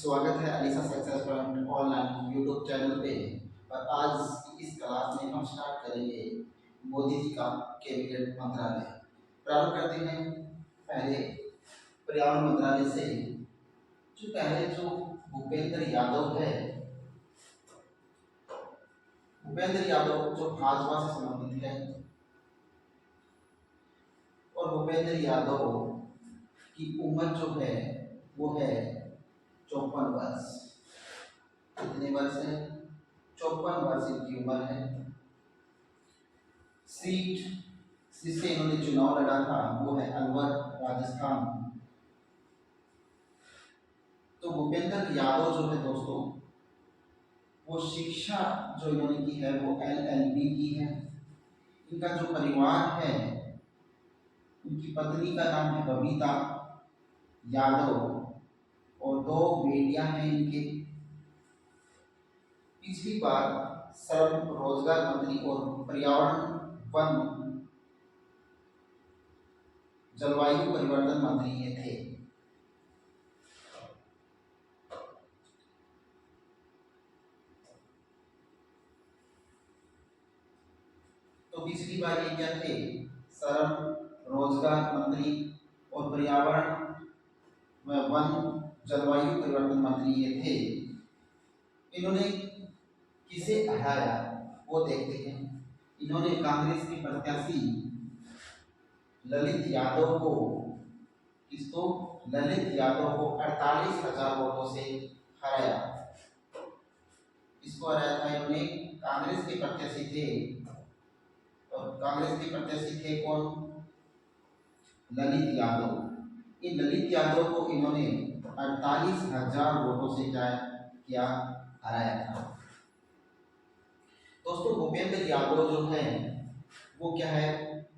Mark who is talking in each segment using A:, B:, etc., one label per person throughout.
A: स्वागत है Alisa success point online YouTube channel पे। और आज इस क्लास में हम स्टार्ट करेंगे मोदी जी का कैबिनेट मंत्रालय। प्रारंभ करते हैं पहले पर्यावरण मंत्रालय से। जो भूपेंद्र यादव है, भूपेंद्र यादव जो भाजपा से संबंधित है, और भूपेंद्र यादव की उम्र जो है वो है 54 वर्ष। कितने वर्ष है? 54 वर्ष इनकी उम्र है। सीट जिससे इन्होंने चुनाव लड़ा था वो है अलवर, राजस्थान। तो भूपेंद्र यादव जो है दोस्तों, वो शिक्षा जो इन्होंने की है वो LLB की है। इनका जो परिवार है, उनकी पत्नी का नाम है बबीता यादव और 2 बेटियां हैं इनके। पिछली बार श्रम रोजगार मंत्री और पर्यावरण वन जलवायु परिवर्तन मंत्री ये थे। तो पिछली बार ये क्या थे? श्रम रोजगार मंत्री और पर्यावरण व वन जलवायु परिवर्तन मंत्री ये थे। इन्होंने किसे हराया वो देखते हैं। इन्होंने कांग्रेस के प्रत्याशी ललित यादव को, किसको? ललित यादव को 48,000 वोटों से हराया। इसको हराया था इन्होंने, कांग्रेस के प्रत्याशी थे। और कांग्रेस के प्रत्याशी थे कौन? ललित यादव। इन ललित यादव को इन्होंने 48,000 वोटों से क्या हराया था। दोस्तों भूपेंद्र यादव जो है वो क्या है?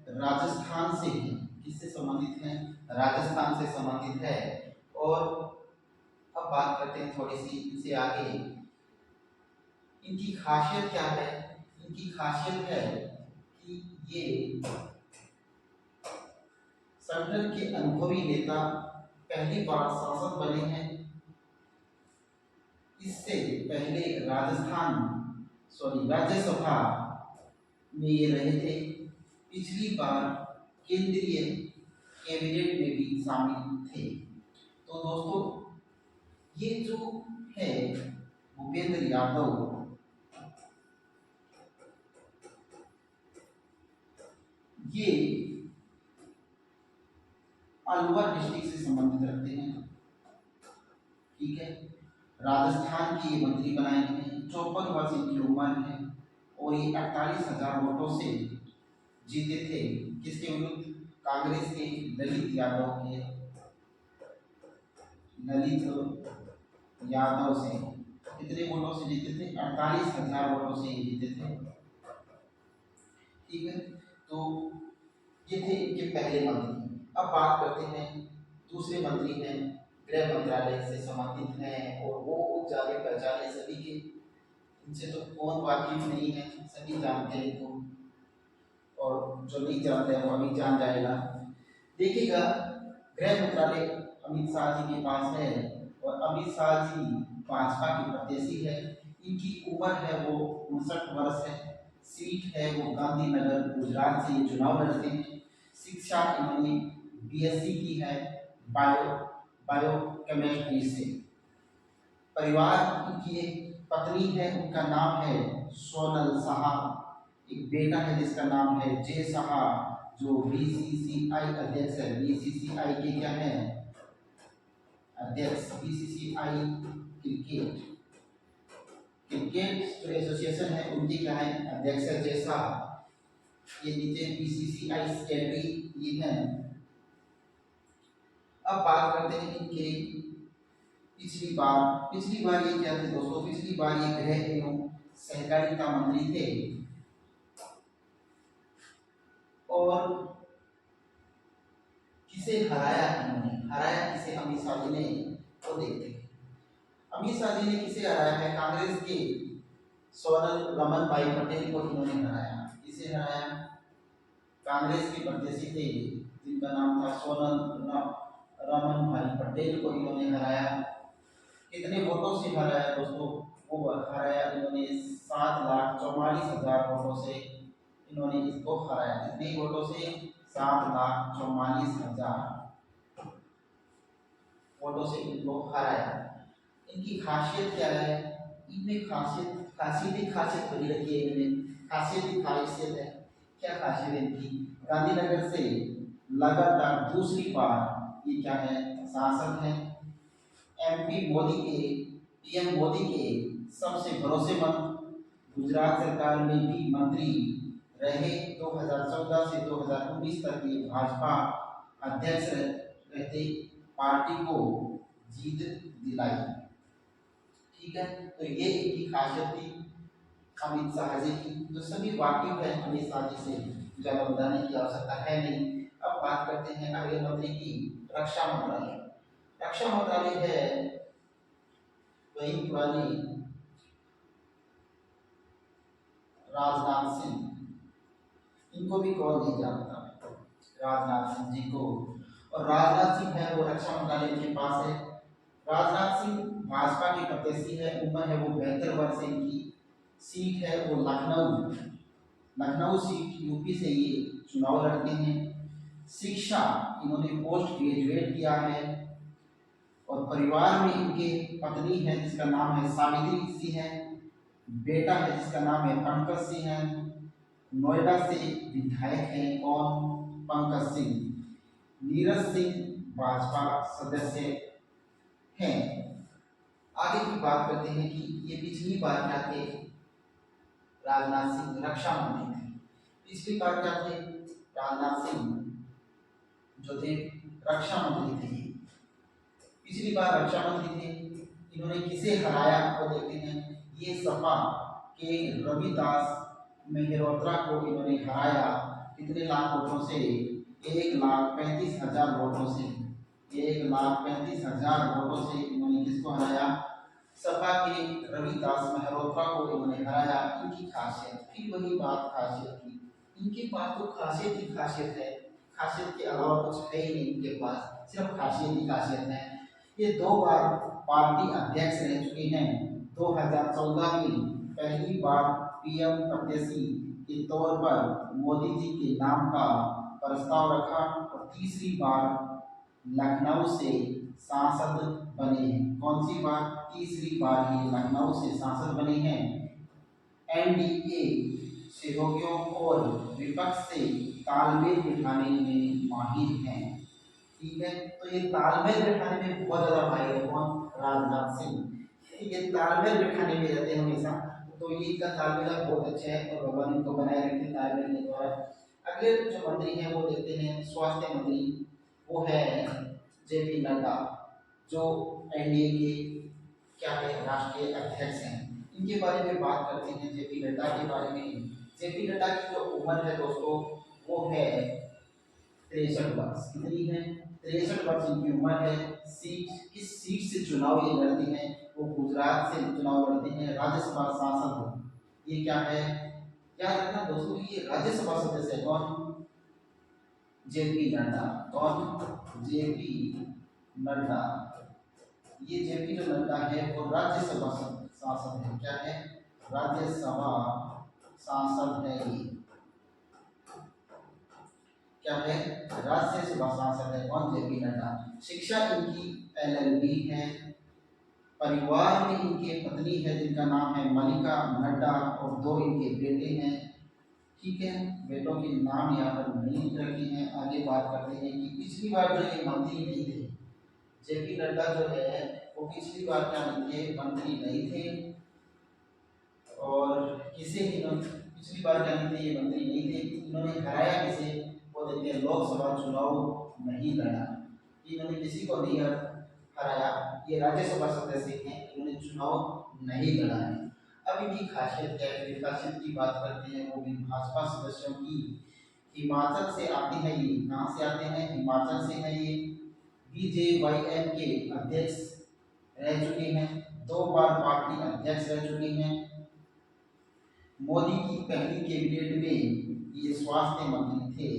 A: राजस्थान से है। किससे संबंधित है? राजस्थान से संबंधित है। और अब बात करते हैं थोड़ी सी इनसे आगे। इनकी खासियत क्या है? इनकी खासियत है कि ये संगठन के अनुभवी नेता, पहली बार सांसद बने हैं। इससे पहले राज्यसभा में ये रहे थे। पिछली बार केंद्रीय कैबिनेट में भी शामिल थे। तो दोस्तों ये जो है भूपेंद्र यादव, ये अलवर डिस्ट्रिक्ट से संबंधित रखते हैं। ठीक है, राजस्थान की ये मंत्री बनाए गए हैं। 54 वर्ष इनकी उम्र है और ये 48,000 वोटों से जीते थे। किसके विरुद्ध? कांग्रेस के ललित यादव से। कितने वोटों से जीते थे? 48,000 वोटों से जीते थे। ठीक है, तो ये थे इनके पहले मंत्री। अब बात करते हैं दूसरे मंत्री हैं, गृह मंत्रालय से संबंधित हैं और वो जाने पहचाने सभी के। इनसे तो कौन वाकिफ नहीं है, सभी जानते हैं इनको। और जो नहीं जानते हैं वो अभी जान जाएगा। देखिएगा, गृह मंत्रालय अमित शाह जी के पास है और अमित शाह जी भाजपा के प्रत्याशी है। इनकी उम्र है वो 59 वर्ष है। सीट है वो गांधीनगर, गुजरात से ये चुनाव लड़ते हैं। शिक्षा इन्होंने BSc की है बायोकेमिस्ट्री से। परिवार की एक पत्नी है, उनका नाम है सोनल शाह। एक बेटा है जिसका नाम है जय शाह, जो BCCI अध्यक्ष है। BCCI के क्या है? अध्यक्ष। BCCI क्रिकेट जो एसोसिएशन है उनकी क्या है? अध्यक्ष है जय शाह। ये नीचे BCCI सेक्रेटरी ये है। अब बात करते हैं इनके पिछली बार ये क्या थे दोस्तों? पिछली बार ये गृह एवं सहकारिता मंत्री थे। और किसे हराया इन्होंने? हराया किसे अमित शाह जी ने? वो देखते हैं। अमित शाह जी ने किसे हराया है? कांग्रेस के सोनल रमन भाई पटेल को इन्होंने हराया। किसे हराया? कांग्रेस के प्रत्याशी थे जिनका नाम था सोनल रमन भाई पटेल को इन्होंने हराया। कितने वोटों से हराया दोस्तों? वो हराया इन्होंने 7,44,000 वोटों से इन्होंने इसको हराया। कितने वोटों से? 7,44,000 वोटों से इनको हराया। इनकी खासियत क्या है? इनमें खासियत बनी रखी है इन्होंने। खासियत है। क्या खासियत है इनकी? गांधीनगर से लगातार दूसरी बार ये क्या है? सांसद है। पीएम मोदी के सबसे भरोसेमंद, गुजरात सरकार में भी मंत्री रहे। 2014 से 2019 तक ये भाजपा अध्यक्ष रहते, पार्टी को जीत दिलाई। ठीक है, तो ये इनकी खासियत थी अमित शाह जी की। तो सभी वाकिफ है अमित शाह जी से, ज्यादा बताने की आवश्यकता है नहीं। अब बात करते हैं अगले मंत्री की, रक्षा मंत्रालय। रक्षा मंत्रालय है वही पुरानी राजनाथ सिंह, इनको भी कौन नहीं जानता, राजनाथ सिंह जी को। और राजनाथ सिंह है वो रक्षा मंत्रालय के पास है। राजनाथ सिंह भाजपा के प्रत्याशी है, उम्र है वो 72 वर्ष है इनकी। सीट है वो लखनऊ सीट, यूपी से ये चुनाव लड़ते हैं। शिक्षा इन्होंने पोस्ट ग्रेजुएट किया है। और परिवार में इनके पत्नी है जिसका नाम है सावित्री सिंह है, बेटा है जिसका नाम है पंकज सिंह है। नोएडा से विधायक है कौन? पंकज सिंह। नीरज सिंह भाजपा सदस्य हैं। आगे की बात करते हैं कि ये पिछली बार क्या थे? राजनाथ सिंह रक्षा मंत्री थे। पिछली बार क्या थे? राजनाथ सिंह जो थे रक्षा मंत्री थे। पिछली बार रक्षा मंत्री थे। इन्होंने किसे हराया वो देखते हैं। ये सपा के रविदास मेहरोत्रा को इन्होंने हराया। कितने लाख वोटों से? 1,35,000 वोटों से। 1,35,000 वोटों से इन्होंने किसको हराया? सपा के रविदास मेहरोत्रा को इन्होंने हराया। इनकी खासियत, फिर वही बात खासियत की, इनके पास तो खासियत ही खासियत है। खासियत के अलावा कुछ है ही नहीं इनके पास, सिर्फ खासियत ही खासियत है। ये 2 बार पार्टी अध्यक्ष रह चुके हैं। 2014 में पहली बार पीएम प्रत्याशी के तौर पर मोदी जी के नाम का प्रस्ताव रखा और तीसरी बार लखनऊ से सांसद बने हैं। कौन सी बार? तीसरी बार ये लखनऊ से सांसद बने हैं। एनडीए सहयोगियों और विपक्ष से तालमेल बिठाने में माहिर हैं। ठीक है, तो ये तालमेल बिठाने में बहुत ज्यादा माहिर है कौन? राजनाथ सिंह। ये तालमेल बिठाने में रहते हैं हमेशा, तो ये इनका तालमेल बहुत अच्छा है और भगवान इनको बनाए रखे तालमेल के द्वारा। अगले जो मंत्री हैं वो देखते हैं स्वास्थ्य मंत्री, वो है जेपी नड्डा, जो एनडीए के क्या है राष्ट्रीय अध्यक्ष हैं। इनके बारे में बात करते हैं जेपी नड्डा के बारे में। जेपी नड्डा की जो उम्र है दोस्तों वो है 63 वर्ष। कितनी है? 63 वर्ष इनकी उम्र है। किस सीट से चुनाव ये लड़ते हैं? वो गुजरात से चुनाव लड़ते हैं, राज्यसभा सांसद। ये क्या है? याद रखना दोस्तों, ये राज्यसभा सदस्य है कौन? जेपी नड्डा। कौन? जेपी नड्डा। ये जेपी जो नड्डा है वो राज्यसभा सांसद है। क्या है? राज्यसभा सांसद है। ये क्या है? राज्यसभा सांसद है कौन? जेपी नड्डा। शिक्षा इनकी एलएलबी है। परिवार में इनके पत्नी है जिनका नाम है मलिका नड्डा और 2 इनके बेटे हैं। ठीक है, बेटों के नाम यहाँ पर नहीं रखे हैं। आगे बात करते हैं कि पिछली बार जो ये मंत्री नहीं थे, जेपी नड्डा जो है वो पिछली बार क्या नहीं थे? मंत्री नहीं थे। और किसे इन्होंने पिछली बार क्या नहीं थे? ये मंत्री नहीं थे। इन्होंने हराया किसे? वो देखते हैं लोकसभा चुनाव नहीं लड़ा। इन्होंने किसी को नहीं हराया। ये राज्यसभा सदस्य हैं, इन्होंने चुनाव नहीं लड़ा है। अब इनकी खासियत क्या है? खासियत की बात करते हैं वो भी भाजपा सदस्यों की। हिमाचल से आते हैं ये। कहाँ से आते हैं? हिमाचल से है ये। BJYM के अध्यक्ष रह चुके हैं। 2 बार पार्टी अध्यक्ष रह चुके हैं। मोदी की पहली कैबिनेट में ये स्वास्थ्य मंत्री थे।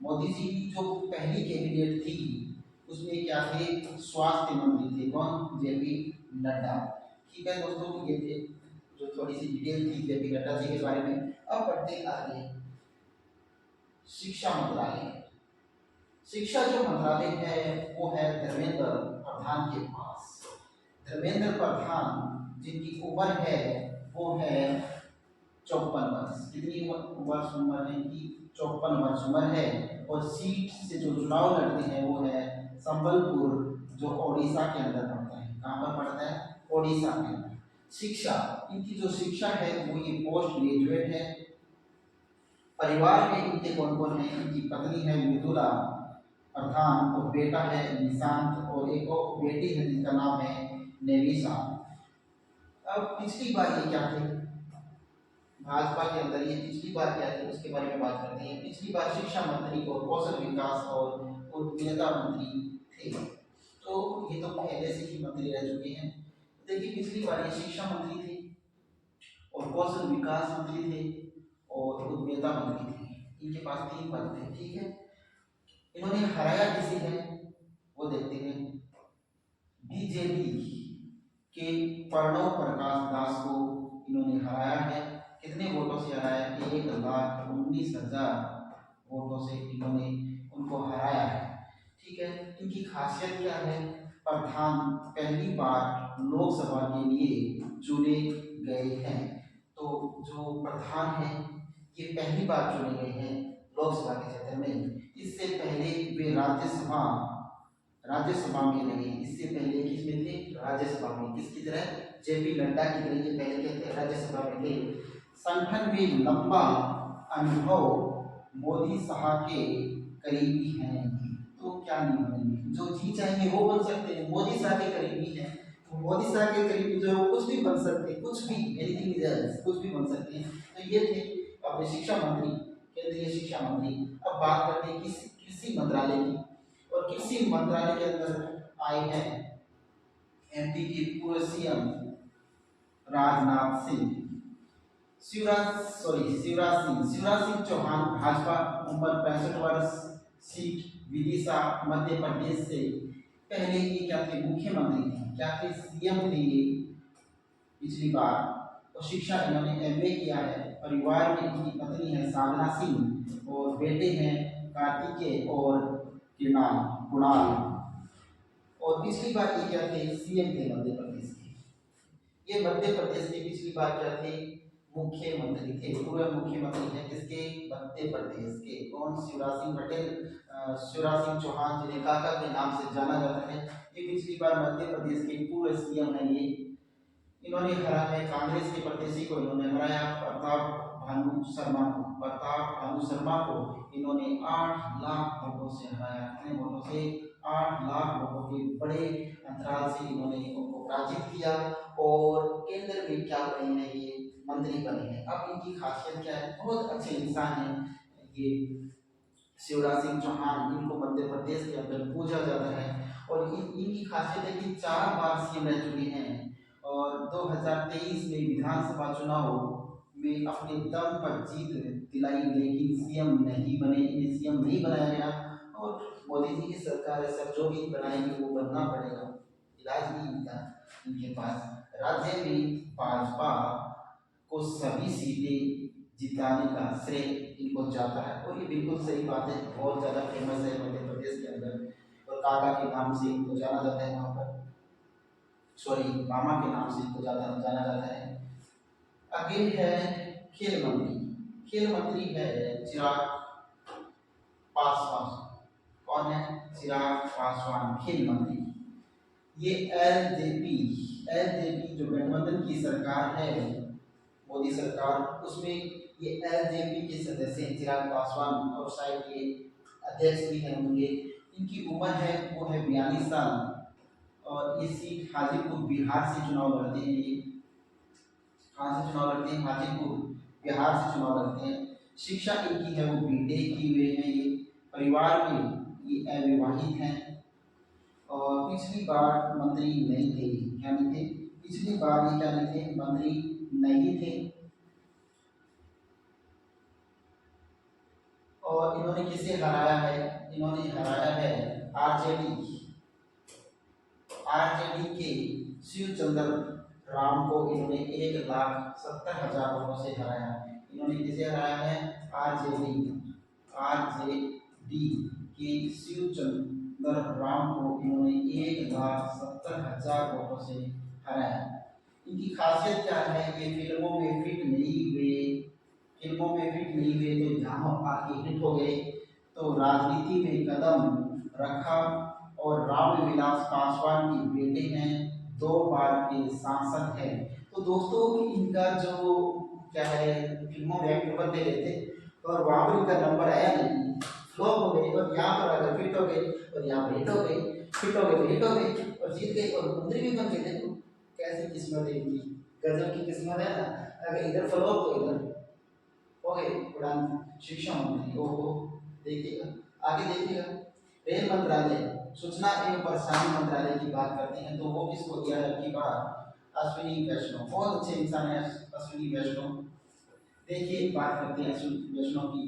A: मोदी जी की जो पहली कैबिनेट थी उसमें क्या थे, स्वास्थ्य मंत्री थे, कौन, जेपी नड्डा। ठीक है दोस्तों, तो ये थे जो थोड़ी सी डिटेल थी जेपी नड्डा जी के बारे में। अब बढ़ते आगे, शिक्षा मंत्रालय। शिक्षा जो मंत्रालय है वो है धर्मेंद्र प्रधान के पास। धर्मेंद्र प्रधान जिनकी उम्र है वो है 54 वर्ष। कितनी वर्ष उम्र है इनकी, 54 वर्ष उम्र है। और सीट से जो चुनाव लड़ते हैं वो है संबलपुर, जो ओडिशा के अंदर पड़ता है। कहाँ पर पड़ता है, ओडिशा के अंदर। शिक्षा, इनकी जो शिक्षा है वो ये पोस्ट ग्रेजुएट है। परिवार में इनके कौन कौन है, इनकी पत्नी है मृदुला प्रधान, और बेटा है निशांत, और एक और बेटी है जिनका नाम है नेविसा। अब पिछली बार ये क्या थे भाजपा के अंदर, ये पिछली बार क्या थे उसके बारे में बात करते हैं। पिछली बार शिक्षा मंत्री और कौशल विकास और उद्यमिता मंत्री थे। तो ये तो पहले से ही मंत्री रह चुके हैं। देखिए पिछली बार ये शिक्षा मंत्री थे और कौशल विकास मंत्री थे और उद्यमिता मंत्री थे। इनके पास 3 पद थे। ठीक है, इन्होंने हराया किसे है वो देखते हैं। बीजेपी के प्रणव प्रकाश दास को इन्होंने हराया है। कितने वोटों से हराया है, 1,19,000 वोटों से इन्होंने उनको हराया है। ठीक है, इनकी खासियत क्या है, प्रधान पहली बार लोकसभा के लिए चुने गए हैं। तो जो प्रधान है ये पहली बार चुने गए हैं लोकसभा के क्षेत्र में। इससे पहले वे राज्यसभा में रहे। इससे पहले किस में थे, राज्यसभा में। किसकी तरह, जेपी नड्डा की तरह ये पहले क्या थे, राज्यसभा में थे। संगठन में लंबा अनुभव, मोदी साहब के करीबी हैं। तो क्या नहीं बनेंगे, जो जी चाहेंगे वो बन सकते हैं। मोदी साहब के करीबी हैं, तो मोदी साहब के करीबी जो है वो कुछ भी बन सकते हैं, कुछ भी, एनीथिंग इज एल्स, कुछ भी बन सकते हैं। तो ये थे अपने शिक्षा मंत्री, केंद्रीय शिक्षा मंत्री। अब बात करते हैं कृषि मंत्रालय की। और कृषि मंत्रालय के अंदर आए हैं एमपी के पूर्व सीएम राजनाथ सिंह, शिवराज सिंह चौहान भाजपा, उम्र 65 वर्ष, सीट विदिशा मध्य प्रदेश से। पहले ये क्या थे, मुख्यमंत्री थे, क्या थे, सीएम थे ये पिछली बार। और शिक्षा इन्होंने एमए किया है। परिवार में इनकी पत्नी है साधना सिंह और बेटे हैं कार्तिकेय और कुणाल। और पिछली बार ये क्या थे, सीएम थे मध्य प्रदेश के। ये मध्य प्रदेश के पिछली बार क्या थे, मुख्यमंत्री थे। पूर्व मुख्यमंत्री हैं किसके, मध्य प्रदेश के। कौन, शिवराज सिंह पटेल, शिवराज सिंह चौहान जिन्हें काका के नाम से जाना जाता है। ये पिछली बार मध्य प्रदेश के पूर्व सीएम है ये। इन्होंने हरा है कांग्रेस के प्रत्याशी को, इन्होंने हराया प्रताप भानु शर्मा को इन्होंने 8 लाख वोटों से हराया। कितने वोटों से, 8 लाख वोटों के बड़े अंतराल से इन्होंने उनको पराजित किया। और केंद्र में क्या बने हैं, ये मंत्री बने हैं। अब इनकी खासियत क्या है, बहुत अच्छे इंसान हैं ये शिवराज सिंह चौहान। इनको मध्य प्रदेश के अंदर पूजा जाता है। और इनकी खासियत है कि 4 बार सीएम रह चुके हैं। और 2023 में विधानसभा चुनाव में अपने दम पर जीत दिलाई, लेकिन सीएम नहीं बने, इन्हें सीएम नहीं बनाया गया। और मोदी जी की सरकार है, सब जो भी बनाएंगे वो बनना पड़ेगा, इलाज नहीं इनका इनके पास। राज्य में भाजपा को सभी सीटें जिताने का श्रेय इनको जाता है। और ये बिल्कुल सही बात है, बहुत ज़्यादा फेमस है मध्य प्रदेश के अंदर। और काका के नाम से इनको जाना जाता है वहाँ पर, सॉरी मामा के नाम से इनको जाना जाता है। आगे है खेल मंत्री। खेल मंत्री है चिराग पासवान। कौन है, चिराग पासवान, खेल मंत्री। ये एलजेपी जो गठबंधन की सरकार है, मोदी सरकार, उसमें ये एलजेपी के सदस्य हैं चिराग पासवान, और शायद ये अध्यक्ष भी हैं होंगे। इनकी उम्र है वो है 42 साल। और ये सीट हाजीपुर बिहार से चुनाव लड़ते हैं। ये कहाँ से चुनाव लड़ते हैं, हाजीपुर बिहार से चुनाव लड़ते हैं। शिक्षा इनकी है वो बीटेक की हुए हैं ये। परिवार में ये अविवाहित हैं। और पिछली बार मंत्री नहीं थे, क्या नहीं थे, पिछली बार ये क्या नहीं थे, मंत्री नहीं थे। और इन्होंने किसे हराया है, इन्होंने हराया है आरजेडी आरजेडी के शिव चंद्र राम को इन्होंने 1,70,000 वोटों से हराया। इन्होंने किसे हराया है? आरजेडी के शिव चंद्र राम को इन्होंने 1,70,000 वोटों से हराया। इनकी खासियत क्या है? ये फिल्मों में फिट नहीं हुए, तो यहाँ आके हिट हो गए, तो राजनीति में कदम रखा और रामविलास पासवान के बेटे हैं, 2 बार के सांसद हैं। तो दोस्तों इनका जो क्या है, फिल्मों में एक्टर बनते रहते और वहाँ पर इनका नंबर आया नहीं, फ्लॉप हो गई, और यहाँ पर अगर फिट हो गए और यहाँ पर हिट हो गई, फिट हो गए तो हिट हो गई और जीत गए और मंत्री भी बन गए। देखो कैसी किस्मत है इनकी, गजब की किस्मत है ना। अगर इधर फ्लॉप तो इधर हो गए उड़ान शिक्षा मंत्री। ओहो, देखिएगा आगे देखिएगा, रेल मंत्रालय, सूचना एवं प्रसारण मंत्रालय की बात करते हैं तो वो किसको दिया है की बार? अश्विनी वैष्णव। बहुत अच्छे इंसान है अश्विनी वैष्णव। देखिए बात करते हैं अश्विनी वैष्णव की।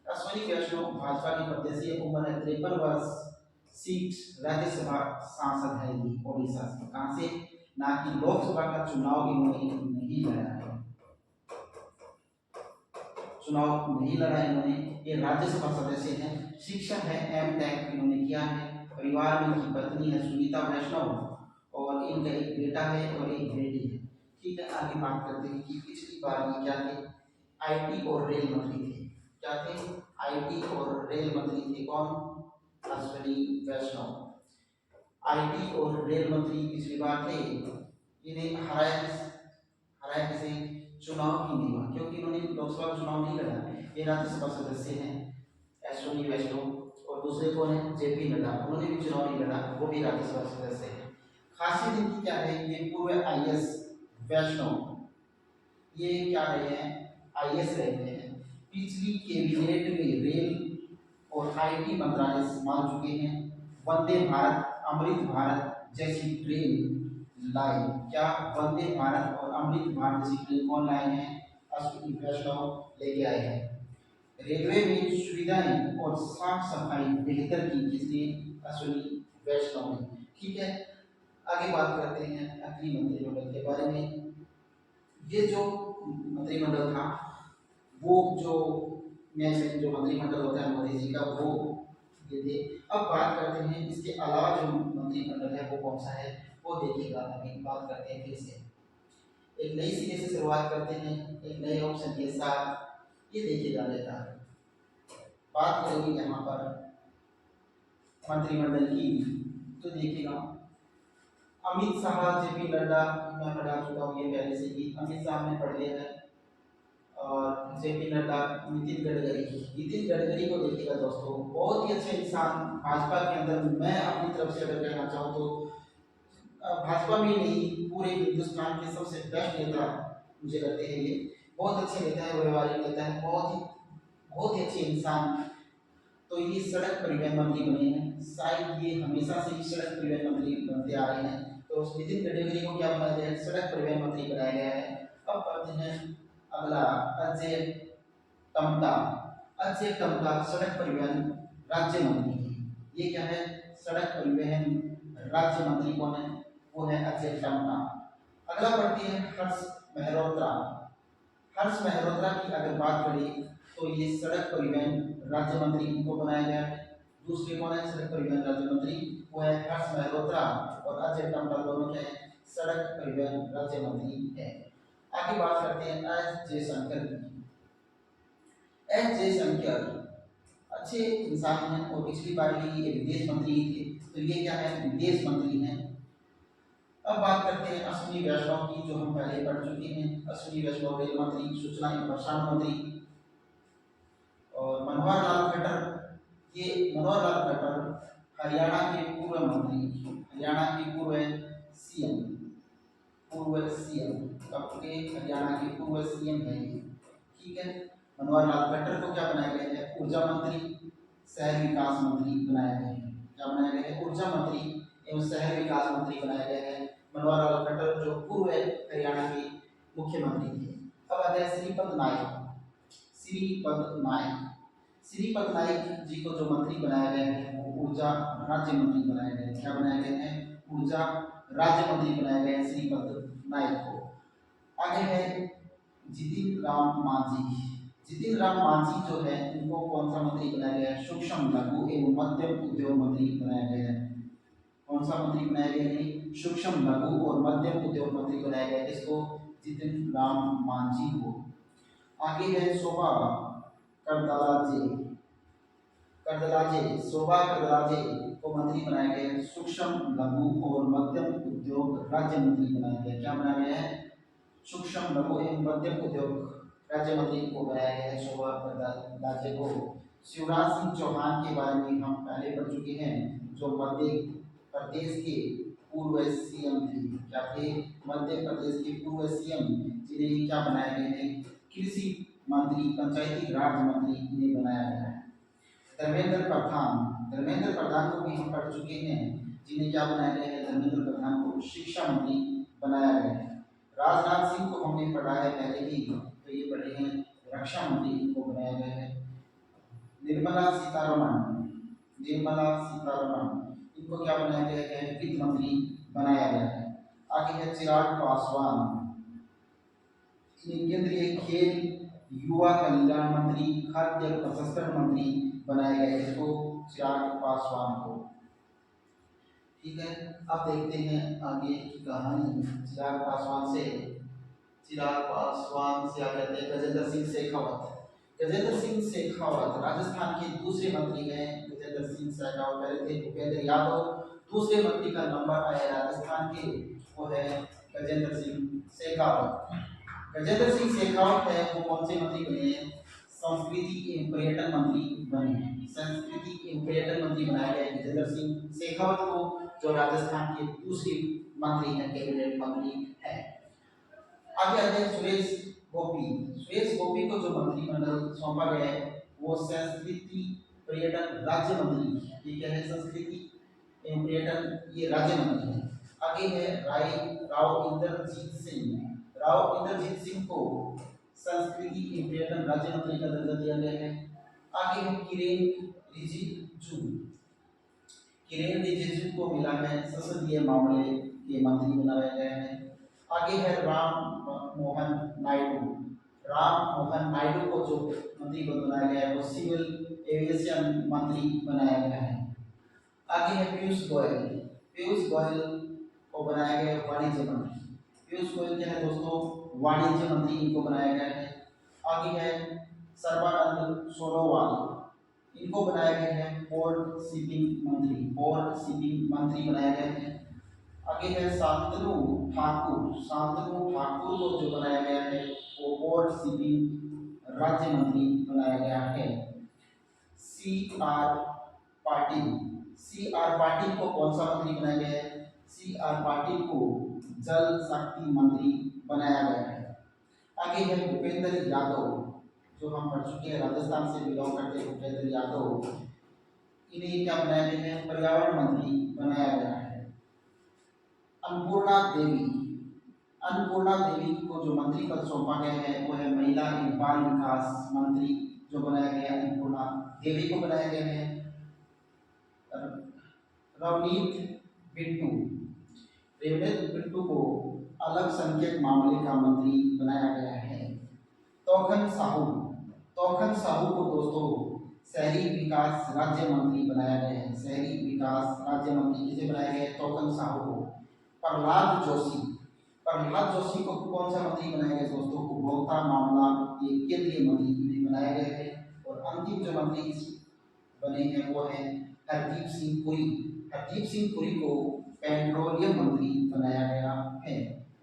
A: अश्विनी वैष्णव भाजपा की प्रदेशीय उम्र है 53 वर्ष, सीट राज्यसभा सांसद है ये ओडिशा से। कहां से? ना कि लोकसभा का चुनाव इन्होंने नहीं लड़ा है, ये राज्यसभा सदस्य हैं। शिक्षक है, एम.टेक इन्होंने किया है। परिवार में इनकी पत्नी है सुनीता वैष्णव और इनका एक बेटा है और एक बेटी है। ठीक है, आगे बात करते हैं कि पिछली बार ये क्या थे? आईटी और रेल मंत्री थे। क्या थे? आईटी और रेल मंत्री थे। कौन? अश्विनी वैष्णव। आईटी और रेल मंत्री पिछली बार थे। इन्हें हराया किसे? चुनाव ही नहीं हुआ क्योंकि इन्होंने लोकसभा का चुनाव नहीं लड़ा। ये राज्यसभा सदस्य हैं अश्विनी वैष्णव। और दूसरे कौन है? जेपी नड्डा, उन्होंने भी चुनाव नहीं लड़ा, वो भी राज्यसभा सदस्य हैं। खासियत इनकी क्या है? ये पूर्व आईएएस वैष्णव, ये क्या रहे हैं? आईएएस रहे हैं। पिछली कैबिनेट में रेल और आईटी मंत्रालय संभाल चुके हैं। वंदे भारत, अमृत भारत जैसी ट्रेन लाए। क्या? वंदे भारत और अमृत भारत जैसी ट्रेन कौन लाए हैं? अश्विनी वैष्णव लेके आए हैं। रेलवे में सुविधाएं और साफ सफाई बेहतर की किसने? अश्विनी वैष्णव ने। ठीक है, आगे बात करते हैं अगली मंत्रिमंडल के बारे में। ये जो मंत्रिमंडल था वो जो जो मंत्रिमंडल होता है मोदी जी का, वो ये थे। अब बात करते हैं इसके अलावा जो मंत्रिमंडल है वो कौन सा है, वो देखिएगा। अभी बात करते हैं फिर से एक नई सिरे से शुरुआत करते हैं, एक नए ऑप्शन के साथ। ये देखिएगा नेता, बात करेंगे यहाँ पर मंत्रिमंडल की, तो देखिएगा अमित शाह, जेपी नड्डा, मैं पढ़ा चुका हूँ ये पहले से ही, अमित शाह ने पढ़ लिया है, और जेपी नड्डा, नितिन गडकरी को देखिएगा दोस्तों, बहुत ही अच्छे इंसान भाजपा के अंदर। मैं अपनी तरफ से अगर कहना चाहूँ तो भाजपा में नहीं पूरे हिंदुस्तान के सबसे बेस्ट नेता मुझे लगते हैं ये। बहुत अच्छे नेता है, व्यवहारिक नेता है, बहुत ही अच्छे इंसान। तो ये सड़क परिवहन मंत्री बने हैं, शायद ये हमेशा से ही सड़क परिवहन मंत्री बनते आ रहे हैं। तो नितिन गडकरी को क्या बनाया गया है? सड़क परिवहन मंत्री बनाया गया है। अब बढ़ते हैं अगला, अजय टम्टा। अजय टम्टा सड़क परिवहन राज्य मंत्री है। ये क्या है? सड़क परिवहन राज्य मंत्री कौन है? वो है अजय टम्टा। अगला बढ़ते हैं हर्ष मेहरोत्रा। हर्ष मेहरोत्रा की अगर बात करें तो ये सड़क परिवहन राज्य मंत्री इनको बनाया गया है। दूसरे कौन है सड़क परिवहन राज्य मंत्री? वो है हर्ष मेहरोत्रा, और अजय टम्टा दोनों क्या है? सड़क परिवहन राज्य मंत्री है। आगे बात करते हैं एस जयशंकर की। एस जयशंकर अच्छे इंसान हैं और पिछली बार भी ये विदेश मंत्री थे, तो ये क्या है? विदेश मंत्री हैं। अब बात करते हैं अश्विनी वैष्णव की, जो हम पहले पढ़ चुके हैं। अश्विनी वैष्णव रेल मंत्री, सूचना एवं प्रसारण मंत्री। और मनोहर लाल खट्टर, ये मनोहर लाल खट्टर हरियाणा के पूर्व मंत्री, हरियाणा के सीएम, हरियाणा के पूर्व सीएम है ये। ठीक है, मनोहर लाल खट्टर को क्या बनाया गया है? ऊर्जा मंत्री, शहरी विकास मंत्री बनाया गया है। क्या बनाया गया है? ऊर्जा मंत्री एवं शहरी विकास मंत्री बनाया गया है मनोहर लाल खट्टर, जो पूर्व हरियाणा के मुख्यमंत्री थे। अब आते हैं श्रीपद नायक। श्रीपद नायक जी को जो मंत्री बनाया गया है वो ऊर्जा राज्य मंत्री बनाया गया है। क्या बनाया गया है? ऊर्जा राज्य मंत्री बनाए गए हैं श्रीपद नायक को। आगे है जितिन राम मांझी। जितिन राम मांझी जो है इनको कौन सा मंत्री बनाया गया है? सूक्ष्म लघु एवं मध्यम उद्योग मंत्री बनाया गया है। कौन सा मंत्री बनाया गया है? सूक्ष्म लघु और मध्यम उद्योग मंत्री बनाया गया है। इसको जितिन राम मांझी को। आगे है शोभा करदलाजे। करदलाजे शोभा करदलाजे को मंत्री बनाया गया है। सूक्ष्म लघु और मध्यम उद्योग राज्य मंत्री बनाया गया है। क्या बनाया गया है? सूक्ष्म लघु एवं मध्यम उद्योग राज्य मंत्री को बनाया गया है शोभा करदलाजे को। शिवराज सिंह चौहान के बारे में हम पहले पढ़ चुके हैं, जो मध्य प्रदेश के पूर्व सीएम थे। क्या थे? मध्य प्रदेश के पूर्व सीएम, जिन्हें क्या बनाया गया है? कृषि मंत्री, पंचायती राज मंत्री इन्हें बनाया गया है। धर्मेंद्र प्रधान, धर्मेंद्र प्रधान को भी हम पढ़ चुके हैं, जिन्हें क्या बनाया गया है? धर्मेंद्र प्रधान को शिक्षा मंत्री बनाया गया है। राजनाथ सिंह को हमने पढ़ा है पहले ही, तो ये पढ़े हैं रक्षा मंत्री इनको बनाया गया है। निर्मला सीतारमण, निर्मला सीतारमण इनको क्या बनाया गया है? वित्त मंत्री बनाया गया है। आगे है चिराग पासवान, केंद्रीय खेल युवा कल्याण मंत्री, खाद्य प्रसंस्करण मंत्री बनाया गया है इसको, चिराग पासवान को। ठीक है, अब देखते हैं आगे की कहानी चिराग पासवान से। चिराग पासवान से आ जाते हैं गजेंद्र सिंह शेखावत। गजेंद्र सिंह शेखावत राजस्थान के दूसरे मंत्री हैं। गजेंद्र सिंह शेखावत पहले थे भूपेंद्र यादव, दूसरे मंत्री का नंबर आया राजस्थान के, वो है गजेंद्र सिंह शेखावत। गजेंद्र सिंह शेखावत है वो कौन से मंत्री बने हैं? संस्कृति एवं पर्यटन मंत्री बने हैं। संस्कृति एवं पर्यटन मंत्री बनाया गया है गजेंद्र सिंह शेखावत को, जो राजस्थान के दूसरे मंत्री हैं, कैबिनेट मंत्री हैं। आगे आते हैं सुरेश गोपी। सुरेश गोपी को जो मंत्रिमंडल सौंपा गया है वो संस्कृति पर्यटन राज्य मंत्री, ये क्या है? संस्कृति एवं पर्यटन ये राज्य मंत्री है। आगे है राव इंद्रजीत सिंह। राव इंद्रजीत सिंह को संस्कृति एवं पर्यटन राज्य मंत्री का दर्जा दिया गया है। आगे है किरेन रिजिजू। किरेन रिजिजू को मिला है संसदीय मामले के मंत्री बनाया गया है। आगे है राम मोहन नायडू। राम मोहन नायडू को जो मंत्री पद बनाया गया है वो सिविल एविएशन मंत्री बनाया गया है। आगे है पीयूष गोयल। पीयूष गोयल को बनाया गया है वाणिज्य मंत्री। पीयूष गोयल क्या है दोस्तों? वाणिज्य मंत्री इनको बनाया गया है। आगे है सर्बानंद सोनोवाल, इनको बनाया गया है पोर्ट शिपिंग मंत्री। पोर्ट शिपिंग मंत्री बनाया गया है। आगे है शांतनु ठाकुर। शांतनु ठाकुर को जो बनाया गया है वो पोर्ट शिपिंग राज्य मंत्री बनाया गया है। C R Patil. C R Patil को कौन सा मंत्री बनाया गया है? सी आर पाटिल को जल शक्ति मंत्री बनाया गया है। आगे है भूपेंद्र यादव, जो हम पढ़ चुके हैं, राजस्थान से बिलोंग करते हैं भूपेंद्र यादव, इन्हें क्या बनाया गया है? पर्यावरण मंत्री बनाया गया है। अन्नपूर्णा देवी। अन्नपूर्णा देवी को जो मंत्री पद सौंपा गया है वो है महिला एवं बाल विकास मंत्री, जो बनाया गया है अन्नपूर्णा देवी को बनाया गया है। रवनीत बिट्टू। रवनीत बिट्टू को अल्पसंख्यक मामले का मंत्री बनाया गया है। तोखन साहू। तोखन साहू को दोस्तों शहरी विकास राज्य मंत्री बनाया गया है। शहरी विकास राज्य मंत्री किसे बनाया गया है? तोखन साहू को। प्रहलाद जोशी। प्रहलाद जोशी को कौन सा मंत्री बनाया गया दोस्तों? उपभोक्ता मामला ये केंद्रीय मंत्री बनाया गया है। और अंतिम जो मंत्री बने हैं वो है हरदीप सिंह पुरी। हरदीप सिंह पुरी को पेट्रोलियम मंत्री बनाया गया है।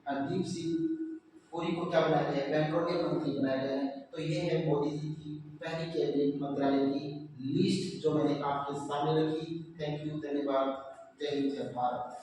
A: हरदीप सिंह पुरी को क्या बनाया गया है? पेट्रोलियम मंत्री बनाया गया है। तो ये है मोदी जी की पहली कैबिनेट मंत्रालय की लिस्ट जो मैंने आपके सामने रखी। थैंक यू, धन्यवाद, जय हिंद, जय भारत।